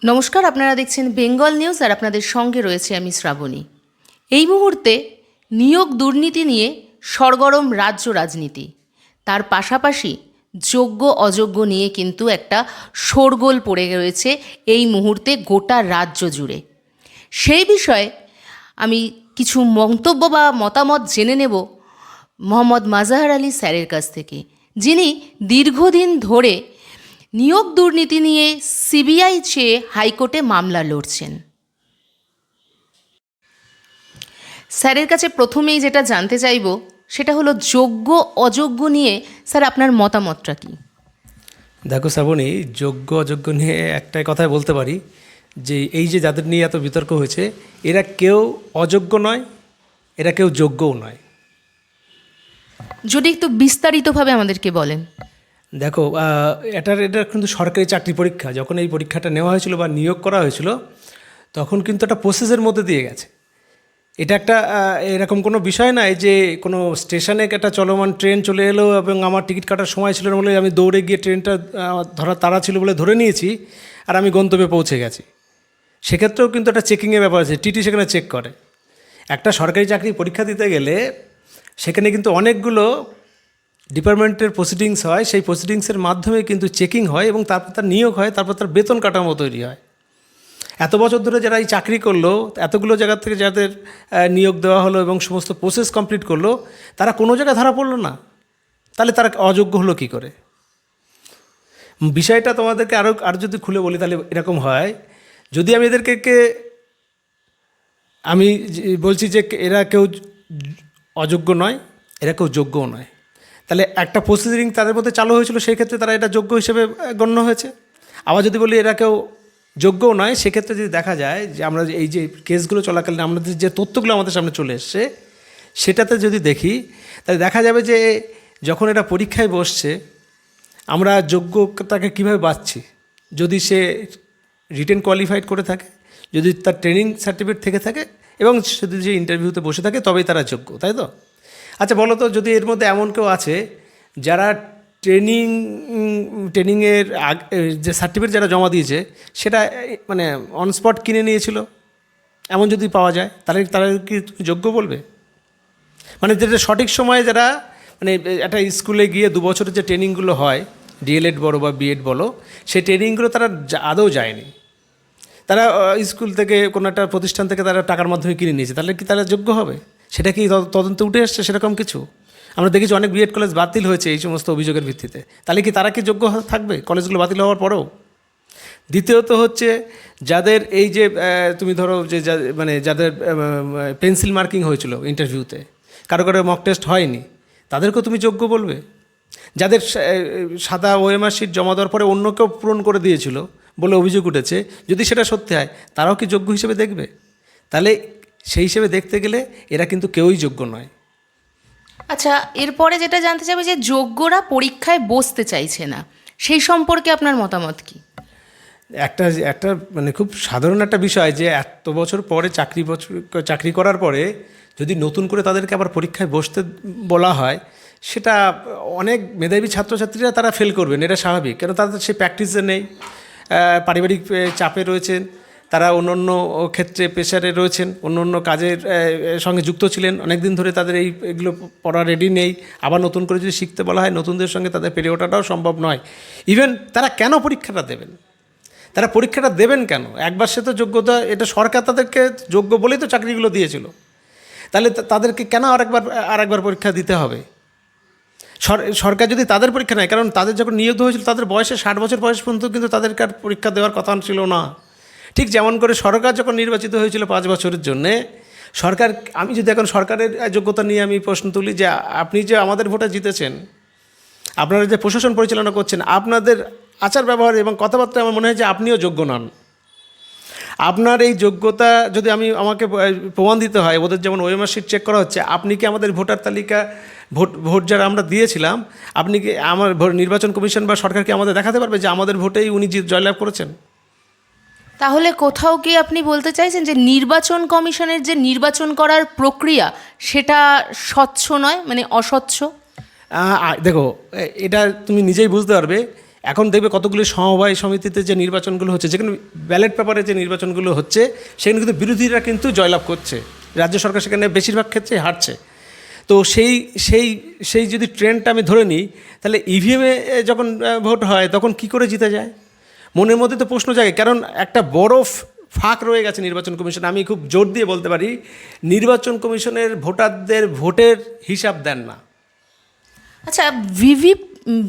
নমস্কার, আপনারা দেখছেন বেঙ্গল নিউজ আর আপনাদের সঙ্গে রয়েছে আমি শ্রাবণী। এই মুহূর্তে নিয়োগ দুর্নীতি নিয়ে সরগরম রাজ্য রাজনীতি, তার পাশাপাশি যোগ্য অযোগ্য নিয়ে কিন্তু একটা শোরগোল পড়ে রয়েছে এই মুহূর্তে গোটা রাজ্য জুড়ে। সেই বিষয়ে আমি কিছু মন্তব্য বা মতামত জেনে নেব মোহাম্মদ মাজহার আলী স্যারের কাছ থেকে, যিনি দীর্ঘদিন ধরে নিয়োগ দুর্নীতি নিয়ে সিবিআই চেয়ে হাইকোর্টে মামলা লড়ছেন। স্যারের কাছে প্রথমেই যেটা জানতে চাইব সেটা হলো যোগ্য অযোগ্য নিয়ে স্যার আপনার মতামতটা কী? দেখো শ্রাবণী, যোগ্য অযোগ্য নিয়ে একটাই কথাই বলতে পারি যে এই যে যাদের নিয়ে এত বিতর্ক হয়েছে, এরা কেউ অযোগ্য নয়, এরা কেউ যোগ্যও নয়। যদি একটু বিস্তারিতভাবে আমাদেরকে বলেন। দেখো, এটা কিন্তু সরকারি চাকরি পরীক্ষা। যখন এই পরীক্ষাটা নেওয়া হয়েছিল বা নিয়োগ করা হয়েছিল, তখন কিন্তু একটা প্রসেসের মধ্যে দিয়ে গেছে। এটা একটা এরকম কোনো বিষয় নয় যে কোনো স্টেশনে একটা চলমান ট্রেন চলে এলো এবং আমার টিকিট কাটার সময় ছিল না বলে আমি দৌড়ে গিয়ে ট্রেনটা ধরা তাড়া ছিল বলে ধরে নিয়েছি আর আমি গন্তব্যে পৌঁছে গেছি। সেক্ষেত্রেও কিন্তু একটা চেকিংয়ের ব্যাপার আছে, টিটি সেখানে চেক করে। একটা সরকারি চাকরি পরীক্ষা দিতে গেলে সেখানে কিন্তু অনেকগুলো ডিপার্টমেন্টের প্রসিডিংস হয়, সেই প্রসিডিংসের মাধ্যমে কিন্তু চেকিং হয় এবং তারপর তার নিয়োগ হয়, তারপর তার বেতন কাঠামো তৈরি হয়। এত বছর ধরে যারা এই চাকরি করলো, এতগুলো জায়গা থেকে যাদের নিয়োগ দেওয়া হলো এবং সমস্ত প্রসেস কমপ্লিট করলো, তারা কোনো জায়গায় ধরা পড়লো না, তাহলে তারা অযোগ্য হলো কী করে? বিষয়টা তোমাদেরকে আরও যদি খুলে বলি তাহলে এরকম হয়, যদি আমি এদেরকে আমি বলছি যে এরা কেউ অযোগ্য নয়, এরা কেউ যোগ্যও নয়, তাহলে একটা প্রসিডিং তাদের মধ্যে চালু হয়েছিল, সেই ক্ষেত্রে তারা এটা যোগ্য হিসেবে গণ্য হয়েছে। আবার যদি বলি এরা কেউ যোগ্যও নয়, সেক্ষেত্রে যদি দেখা যায় যে আমরা এই যে কেসগুলো চলাকালীন আমাদের যে তথ্যগুলো আমাদের সামনে চলে এসছে, সেটাতে যদি দেখি তাহলে দেখা যাবে যে যখন এটা পরীক্ষায় বসছে, আমরা যোগ্যতাকে কীভাবে বাছছি। যদি সে রিটেন কোয়ালিফাইড করে থাকে, যদি তার ট্রেনিং সার্টিফিকেট থেকে থাকে এবং যদি যে ইন্টারভিউতে বসে থাকে, তবেই তারা যোগ্য, তাই তো? আচ্ছা বলো তো, যদি এর মধ্যে এমন কেউ আছে যারা ট্রেনিংয়ের যে সার্টিফিকেট যারা জমা দিয়েছে সেটা মানে অন স্পট কিনে নিয়েছিল, এমন যদি পাওয়া যায়, তাহলে তারা কি যোগ্য বলবে? মানে যেটা সঠিক সময়ে যারা মানে একটা স্কুলে গিয়ে 2 বছরের যে ট্রেনিংগুলো হয়, ডিএলএড বলো বা বিএড বলো, সেই ট্রেনিংগুলো তারা আদৌ যায়নি, তারা স্কুল থেকে কোনো একটা প্রতিষ্ঠান থেকে তারা টাকার মাধ্যমে কিনে নিয়েছে, তাহলে কি তারা যোগ্য হবে? সেটা কি তদন্তে উঠে এসছে সেরকম কিছু? আমরা দেখেছি অনেক বিএড কলেজ বাতিল হয়েছে এই সমস্ত অভিযোগের ভিত্তিতে, তাহলে কি তারা কি যোগ্য থাকবে কলেজগুলো বাতিল হওয়ার পরেও? দ্বিতীয়ত হচ্ছে, যাদের এই যে তুমি ধরো যে মানে যাদের পেন্সিল মার্কিং হয়েছিল ইন্টারভিউতে, কারো মক টেস্ট হয়নি, তাদেরকেও তুমি যোগ্য বলবে? যাদের সাদা ওএমআর শিট জমা দেওয়ার পরে অন্য কেউ পূরণ করে দিয়েছিল বলে অভিযোগ উঠেছে, যদি সেটা সত্যি হয়, তারাও কি যোগ্য হিসেবে দেখবে? তাহলে সেই হিসেবে দেখতে গেলে এরা কিন্তু কেউই যোগ্য নয়। আচ্ছা, এরপরে যেটা জানতে চাইবে যে যোগ্যরা পরীক্ষায় বসতে চাইছে না, সেই সম্পর্কে আপনার মতামত কী? একটা মানে খুব সাধারণ একটা বিষয় যে এত বছর পরে চাকরি করার পরে যদি নতুন করে তাদেরকে আবার পরীক্ষায় বসতে বলা হয়, সেটা অনেক মেধাবী ছাত্রছাত্রীরা তারা ফেল করবেন, এটা স্বাভাবিক। কেন তাদের সেই প্র্যাকটিসে নেই, পারিবারিক চাপে রয়েছেন, তারা অন্য অন্য ক্ষেত্রে প্রেশারে রয়েছেন, অন্য অন্য কাজের সঙ্গে যুক্ত ছিলেন অনেক দিন ধরে, তাদের এগুলো পড়া রেডি নেই। আবার নতুন করে যদি শিখতে বলা হয়, নতুনদের সঙ্গে তাদের পেরে ওঠাটাও সম্ভব নয়। ইভেন তারা কেন পরীক্ষাটা দেবেন? তারা পরীক্ষাটা দেবেন কেন? একবার সে তো যোগ্যতা, এটা সরকার তাদেরকে যোগ্য বলেই তো চাকরিগুলো দিয়েছিল, তাহলে তাদেরকে কেন আরেকবার পরীক্ষা দিতে হবে? সরকার যদি তাদের পরীক্ষা নেয়, কারণ তাদের যখন নিয়োগ হয়েছিল তাদের বয়সে 60 বছর বয়স পর্যন্ত কিন্তু তাদেরকে আর পরীক্ষা দেওয়ার কথা ছিল না। ঠিক যেমন করে সরকার যখন নির্বাচিত হয়েছিল 5 বছরের জন্যে, সরকার, আমি যদি এখন সরকারের যোগ্যতা নিয়ে আমি প্রশ্ন তুলি যে আপনি যে আমাদের ভোটে জিতেছেন, আপনারা যে প্রশাসন পরিচালনা করছেন, আপনাদের আচার ব্যবহার এবং কথাবার্তা আমার মনে হয় যে আপনিও যোগ্য নন। আপনার এই যোগ্যতা যদি আমাকে প্রমাণ দিতে হয়, ওদের যেমন ওএমআর শিট চেক করা হচ্ছে, আপনি কি আমাদের ভোটার তালিকা ভোট যারা আমরা দিয়েছিলাম, আপনি কি আমার নির্বাচন কমিশন বা সরকারকে আমাদের দেখাতে পারবে যে আমাদের ভোটেই উনি জয়লাভ করেছেন? তাহলে কোথাও কি আপনি বলতে চাইছেন যে নির্বাচন কমিশনের যে নির্বাচন করার প্রক্রিয়া সেটা স্বচ্ছ নয়, মানে অস্বচ্ছ? দেখো, এটা তুমি নিজেই বুঝতে পারবে। এখন দেখবে কতগুলি সমবায় সমিতিতে যে নির্বাচনগুলো হচ্ছে, যেখানে ব্যালট পেপারে যে নির্বাচনগুলো হচ্ছে, সেখানে কিন্তু বিরোধীরা কিন্তু জয়লাভ করছে, রাজ্য সরকার সেখানে বেশিরভাগ ক্ষেত্রে হারছে। তো সেই সেই সেই যদি ট্রেন্ডটা আমি ধরে নিই, তাহলে ইভিএমে যখন ভোট হয় তখন কি করে জিতে যায়? মনের মধ্যে তো প্রশ্ন জাগে, কারণ একটা বড় ফাঁক রয়ে গেছে নির্বাচন কমিশন। আমি খুব জোর দিয়ে বলতে পারি, নির্বাচন কমিশনের ভোটারদের ভোটের হিসাব দেন না। আচ্ছা,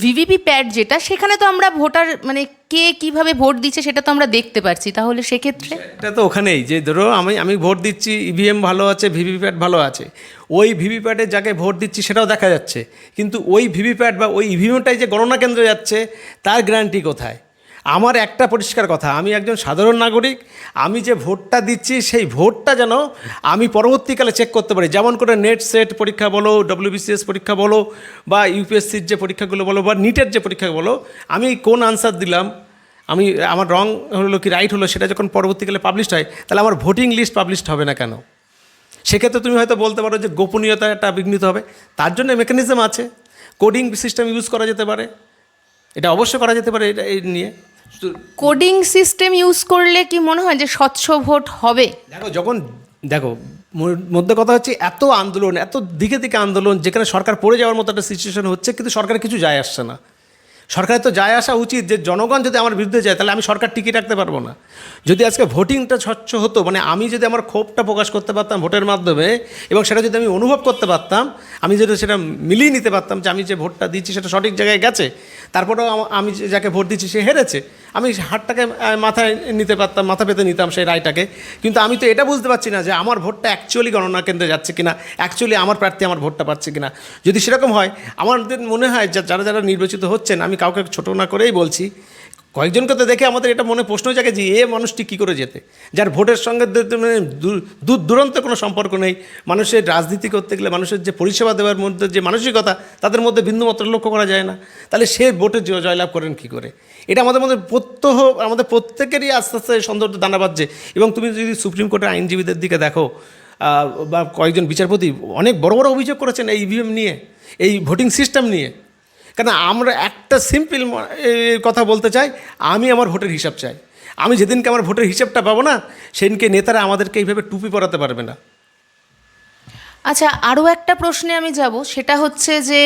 ভিভিপি প্যাড যেটা, সেখানে তো আমরা ভোটার মানে কে কিভাবে ভোট দিচ্ছে সেটা তো আমরা দেখতে পাচ্ছি, তাহলে সেক্ষেত্রে এটা তো ওখানেই যে ধরো আমি ভোট দিচ্ছি, ইভিএম ভালো আছে, ভিভিপ্যাট ভালো আছে, ওই ভিভিপ্যাটে যাকে ভোট দিচ্ছি সেটাও দেখা যাচ্ছে, কিন্তু ওই ভিভিপ্যাট বা ওই ইভিএমটাই যে গণনা কেন্দ্রে যাচ্ছে তার গ্যারান্টি কোথায়? আমার একটা পরিষ্কার কথা, আমি একজন সাধারণ নাগরিক, আমি যে ভোটটা দিচ্ছি সেই ভোটটা যেন আমি পরবর্তীকালে চেক করতে পারি, যেমন করে নেট সেট পরীক্ষা বলো, WBCS পরীক্ষা বলো, বা ইউপিএসসির যে পরীক্ষাগুলো বলো, বা নিটের যে পরীক্ষা বলো, আমি কোন আনসার দিলাম, আমি আমার রং হলো কি রাইট হলো, সেটা যখন পরবর্তীকালে পাবলিশড হয়, তাহলে আমার ভোটিং লিস্ট পাবলিশড হবে না কেন? সেক্ষেত্রে তুমি হয়তো বলতে পারো যে গোপনীয়তাটা বিঘ্নিত হবে, তার জন্য মেকানিজম আছে, কোডিং সিস্টেম ইউজ করা যেতে পারে, এটা অবশ্যই করা যেতে পারে। এটা এই নিয়ে কোডিং সিস্টেম ইউজ করলে কি মনে হয় যে স্বচ্ছ ভোট হবে? দেখো মধ্যে কথা হচ্ছে, এত আন্দোলন, এত দিকে দিকে আন্দোলন, যেখানে সরকার পড়ে যাওয়ার মতো একটা সিচুয়েশন হচ্ছে, কিন্তু সরকারের কিছু যায় আসছে না। সরকারের তো যায় আসা উচিত যে জনগণ যদি আমার বিরুদ্ধে যায় তাহলে আমি সরকার টিকিয়ে রাখতে পারবো না। যদি আজকে ভোটিংটা স্বচ্ছ হতো, মানে আমি যদি আমার ক্ষোভটা প্রকাশ করতে পারতাম ভোটের মাধ্যমে, এবং সেটা যদি আমি অনুভব করতে পারতাম, আমি যদি সেটা মিলিয়ে নিতে পারতাম যে আমি যে ভোটটা দিচ্ছি সেটা সঠিক জায়গায় গেছে, তারপরেও আমি যাকে ভোট দিচ্ছি সে হেরেছে, আমি হাতটাকে মাথায় নিতে পারতাম, মাথা পেতে নিতাম সেই রায়টাকে। কিন্তু আমি তো এটা বুঝতে পারছি না যে আমার ভোটটা অ্যাকচুয়ালি গণনা কেন্দ্রে যাচ্ছে কিনা, অ্যাকচুয়ালি আমার প্রার্থী আমার ভোটটা পাচ্ছে কিনা। যদি সেরকম হয়, আমাদের মনে হয় যারা যারা নির্বাচিত হচ্ছেন, আমি কাউকে ছোটো না করেই বলছি, কয়েকজনকে তো দেখে আমাদের এটা মনে প্রশ্ন জাগে যে মানুষটি কী করে যেতে, যার ভোটের সঙ্গে মানে দূর দূরান্ত কোনো সম্পর্ক নেই। মানুষের রাজনীতি করতে গেলে মানুষের যে পরিষেবা দেওয়ার মধ্যে যে মানসিকতা, তাদের মধ্যে বিন্দুমাত্র লক্ষ্য করা যায় না, তাহলে সে ভোটে জয়লাভ করেন কী করে? এটা আমাদের মধ্যে আমাদের প্রত্যেকেরই আস্তে আস্তে সৌন্দর্য দানা বাঁধছে। এবং তুমি যদি সুপ্রিম কোর্টের আইনজীবীদের দিকে দেখো, বা কয়েকজন বিচারপতি অনেক বড় বড় অভিযোগ করেছেন এই ইভিএম নিয়ে, এই ভোটিং সিস্টেম নিয়ে। কেন আমরা একটা সিম্পল কথা বলতে চাই, আমি আমার ভোটের হিসাব চাই। আমি যেদিনকে আমার ভোটের হিসাবটা পাবো না, সেদিনকে নেতারা আমাদেরকে এইভাবে টুপি পরাতে পারবে না। আচ্ছা, আরও একটা প্রশ্নে আমি যাব, সেটা হচ্ছে যে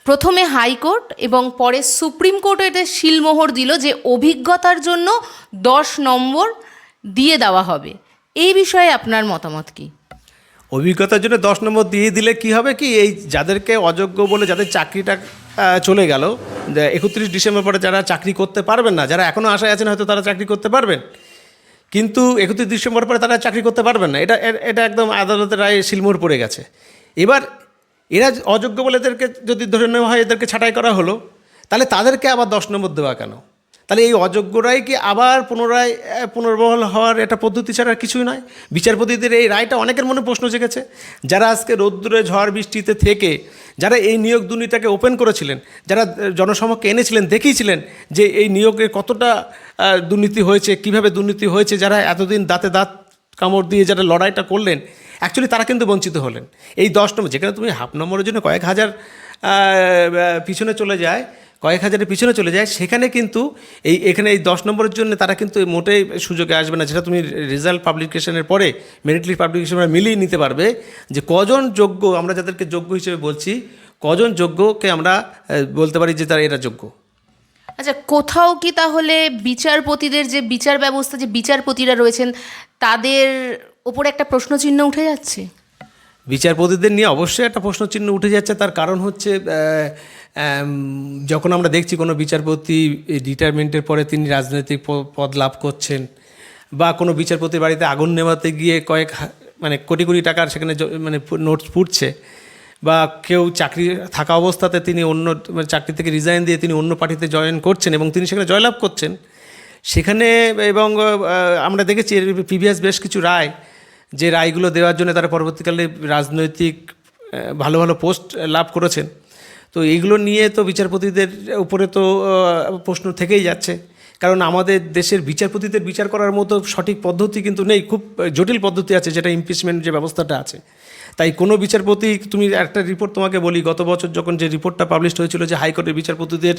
প্রথমে হাইকোর্ট এবং পরে সুপ্রিম কোর্ট এতে শিলমোহর দিল যে অভিজ্ঞতার জন্য 10 নম্বর দিয়ে দেওয়া হবে। এই বিষয়ে আপনার মতামত কি? অভিজ্ঞতার জন্য 10 নম্বর দিয়ে দিলে কি হবে, কি এই যাদেরকে অযোগ্য বলে যাদের চাকরিটা চলে গেল, 31 ডিসেম্বর পরে যারা চাকরি করতে পারবেন না, যারা এখনও আশায় আছেন হয়তো তারা চাকরি করতে পারবেন, কিন্তু 31 ডিসেম্বর পরে তারা চাকরি করতে পারবেন না, এটা একদম আদালতের রায়ে শিলমোহর পড়ে গেছে। এবার এরা অযোগ্য বলে এদেরকে যদি ধরে নেওয়া হয়, এদেরকে ছাঁটাই করা হলো, তাহলে তাদেরকে আবার 10 নম্বর দেওয়া কেন? তাহলে এই অযোগ্যরাই কি আবার পুনর্বহাল হওয়ার একটা পদ্ধতি ছাড়া আর কিছুই নয়? বিচারপতিদের এই রায়টা অনেকের মনে প্রশ্ন জেগেছে, যারা আজকে রৌদ্রে ঝড় বৃষ্টিতে থেকে যারা এই নিয়োগ দুর্নীতিটাকে ওপেন করেছিলেন, যারা জনসমক্ষে এনেছিলেন, দেখিয়েছিলেন যে এই নিয়োগে কতটা দুর্নীতি হয়েছে, কিভাবে দুর্নীতি হয়েছে, যারা এতদিন দাঁতে দাঁত কামড় দিয়ে যারা লড়াইটা করলেন, অ্যাকচুয়ালি তারা কিন্তু বঞ্চিত হলেন। এই 10 নম্বর, যেখানে তুমি হাফ নম্বরের জন্য কয়েক হাজার পিছনে চলে যায়, কয়েক হাজারের পিছনে চলে যায়, সেখানে কিন্তু এখানে এই 10 নম্বরের জন্য তারা কিন্তু মোটেই সুযোগে আসবে না, যেটা তুমি রেজাল্ট পাবলিকেশনের পরে, মেরিট লিস্ট পাবলিকেশনের মিলিয়ে নিতে পারবে যে কজন যোগ্য, আমরা যাদেরকে যোগ্য হিসেবে বলছি, কজন যোগ্যকে আমরা বলতে পারি যে এরা যোগ্য। আচ্ছা, কোথাও কি তাহলে বিচারপতিদের যে বিচার ব্যবস্থা, যে বিচারপতিরা রয়েছেন, তাদের ওপরে একটা প্রশ্নচিহ্ন উঠে যাচ্ছে? বিচারপতিদের নিয়ে অবশ্যই একটা প্রশ্নচিহ্ন উঠে যাচ্ছে। তার কারণ হচ্ছে, যখন আমরা দেখছি কোনো বিচারপতি রিটায়ারমেন্টের পরে তিনি রাজনৈতিক পদ লাভ করছেন, বা কোনো বিচারপতির বাড়িতে আগুন নেভাতে গিয়ে কোটি কোটি টাকার সেখানে নোটস ফুটছে, বা কেউ চাকরি থাকা অবস্থাতে তিনি অন্য চাকরি থেকে রিজাইন দিয়ে তিনি অন্য পার্টিতে জয়েন করছেন এবং তিনি সেখানে জয়লাভ করছেন সেখানে। এবং আমরা দেখেছি প্রিভিয়াস বেশ কিছু রায়, যে রায়গুলো দেওয়ার জন্য তারা পরবর্তীকালে রাজনৈতিক ভালো ভালো পোস্ট লাভ করেছেন। তো এইগুলো নিয়ে তো বিচারপতিদের উপরে তো প্রশ্ন থেকেই যাচ্ছে। কারণ আমাদের দেশের বিচারপতিদের বিচার করার মতো সঠিক পদ্ধতি কিন্তু নেই, খুব জটিল পদ্ধতি আছে, যেটা ইমপিচমেন্ট যে ব্যবস্থাটা আছে। তাই কোনো বিচারপতি, তুমি একটা রিপোর্ট তোমাকে বলি, গত বছর যখন যে রিপোর্টটা পাবলিশ হয়েছিল যে হাইকোর্টের বিচারপতিদের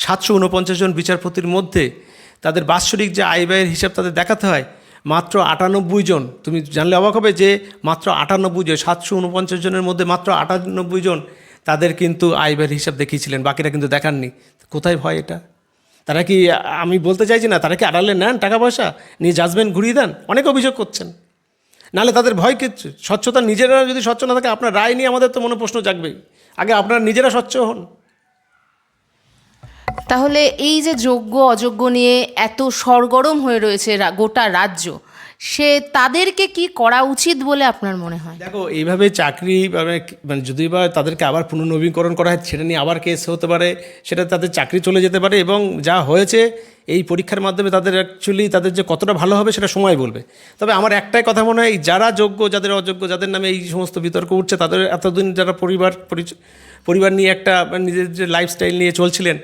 749 জন বিচারপতির মধ্যে তাদের বাৎসরিক যে আয় ব্যয়ের হিসাব তাদের দেখাতে হয়, মাত্র 98 জন, তুমি জানলে অবাক হবে যে মাত্র 98 জন, 749 জনের মধ্যে মাত্র 98 জন তাদের কিন্তু আয় ব্যয়ের হিসাব দেখিয়েছিলেন, বাকিরা কিন্তু দেখাননি। কোথায় ভয় এটা? তারা কি, আমি বলতে চাইছি না, তারা কি আড়ালে নেন টাকা পয়সা নিয়ে জাজমেন্ট ঘুরিয়ে দেন? অনেক অভিযোগ করছেন। নাহলে তাদের ভয় কিচ্ছু, স্বচ্ছতা, নিজেরা যদি স্বচ্ছ না থাকে, আপনার রায় নিয়ে আমাদের তো মনে প্রশ্ন জাগবেই। আগে আপনারা নিজেরা স্বচ্ছ হন। তাহলে এই যে যোগ্য অযোগ্য নিয়ে এত সরগরম হয়ে রয়েছে গোটা রাজ্য, সে তাদেরকে কি করা উচিত বলে আপনার মনে হয়? দেখো, এইভাবে চাকরি মানে যদি বা তাদেরকে আবার পুনর্নবীকরণ করা হয়, সেটা নিয়ে আবার কেস হতে পারে, সেটা তাদের চাকরি চলে যেতে পারে, এবং যা হয়েছে এই পরীক্ষার মাধ্যমে তাদের অ্যাকচুয়ালি তাদের যে কতটা ভালো হবে সেটা সময় বলবে। তবে আমার একটাই কথা মনে হয়, যারা যোগ্য, যাদের অযোগ্য, যাদের নামে এই সমস্ত বিতর্ক উঠছে, তাদের এতদিন যারা পরিবার নিয়ে একটা নিজের যে লাইফস্টাইল নিয়ে চলছিলেন,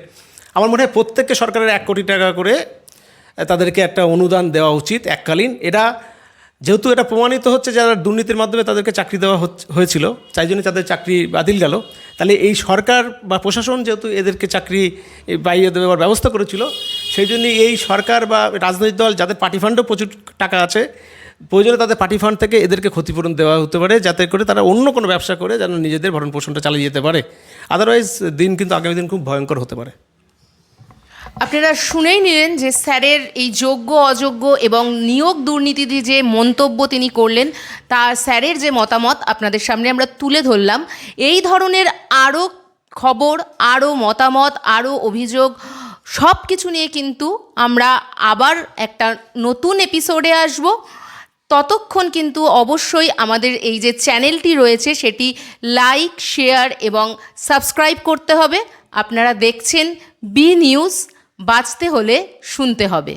আমার মনে হয় প্রত্যেককে সরকারের 1 কোটি টাকা করে তাদেরকে একটা অনুদান দেওয়া উচিত এককালীন। এটা যেহেতু এটা প্রমাণিত হচ্ছে যারা দুর্নীতির মাধ্যমে তাদেরকে চাকরি দেওয়া হয়েছিল, তাই জন্য তাদের চাকরি বাতিল গেল, তাহলে এই সরকার বা প্রশাসন যেহেতু এদেরকে চাকরি পাইয়ে দেওয়ার ব্যবস্থা করেছিল, সেই জন্যই এই সরকার বা রাজনৈতিক দল যাদের পার্টি ফান্ডেও প্রচুর টাকা আছে, প্রয়োজনে তাদের পার্টি ফান্ড থেকে এদেরকে ক্ষতিপূরণ দেওয়া হতে পারে, যাতে করে তারা অন্য কোনো ব্যবসা করে যেন নিজেদের ভরণ পোষণটা চালিয়ে যেতে পারে। আদারওয়াইজ দিন কিন্তু আগামী দিন খুব ভয়ঙ্কর হতে পারে। আপনারা শুনেই নিলেন যে স্যারের এই যোগ্য অযোগ্য এবং নিয়োগ দুর্নীতি যে মন্তব্য তিনি করলেন, তা স্যারের যে মতামত আপনাদের সামনে আমরা তুলে ধরলাম। এই ধরনের আরও খবর, আরও মতামত, আরও অভিযোগ, সব কিছু নিয়ে কিন্তু আমরা আবার একটা নতুন এপিসোডে আসব। ততক্ষণ কিন্তু অবশ্যই আমাদের এই যে চ্যানেলটি রয়েছে সেটি লাইক, শেয়ার এবং সাবস্ক্রাইব করতে হবে। আপনারা দেখছেন বি নিউজ, বাঁচতে হলে শুনতে হবে।